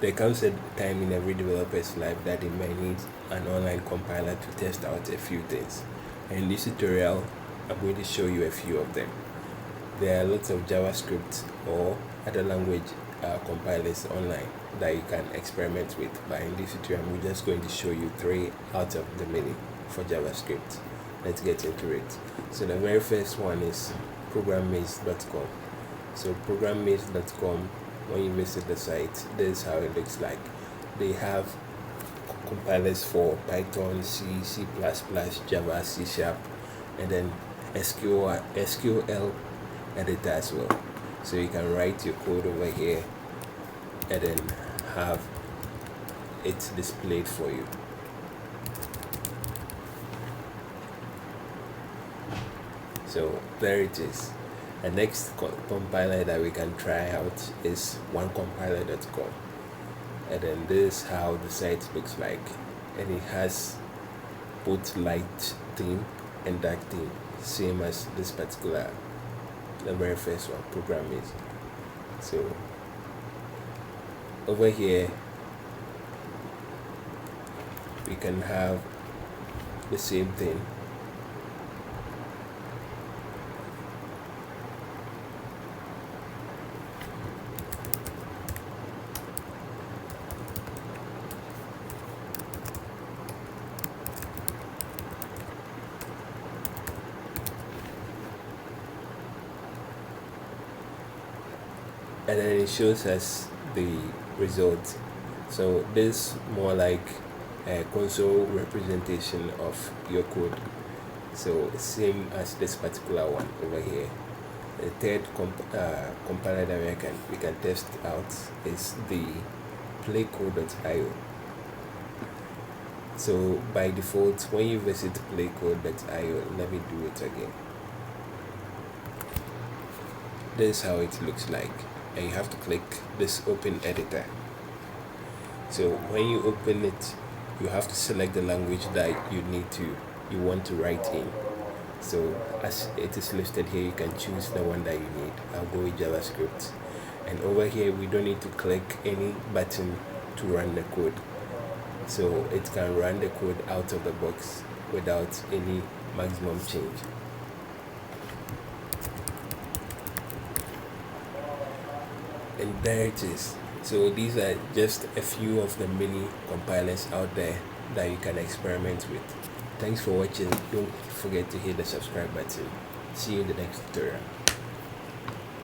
there comes a time in every developer's life that they might need an online compiler to test out a few things. And in this tutorial, I'm going to show you a few of them. There are lots of JavaScript or other language compilers online that you can experiment with, but in this tutorial I'm just going to show you 3 out of the many for JavaScript. Let's get into it. So the very first one is programmaze.com. So programmaze.com, when you visit the site, this is how it looks like. They have compilers for Python, C, C++, Java, C#, and then SQL editor as well. So you can write your code over here and then have it displayed for you. So there it is. The next compiler that we can try out is onecompiler.com, and then this is how the site looks like, and it has both light theme and dark theme, same as this particular, the very first one, Programmaze. So over here we can have the same thing. And then it shows us the result. So this is more like a console representation of your code. So same as this particular one over here. The third compiler that we can test out is the playcode.io. So by default, when you visit playcode.io, let me do it again. This is how it looks like. And you have to click this open editor. So when you open it, you have to select the language that you want to write in. So as it is listed here, you can choose the one that you need. I'll go with JavaScript. And over here we don't need to click any button to run the code. So it can run the code out of the box without any maximum change. And there it is. So these are just a few of the many compilers out there that you can experiment with. Thanks for watching. Don't forget to hit the subscribe button. See you in the next tutorial.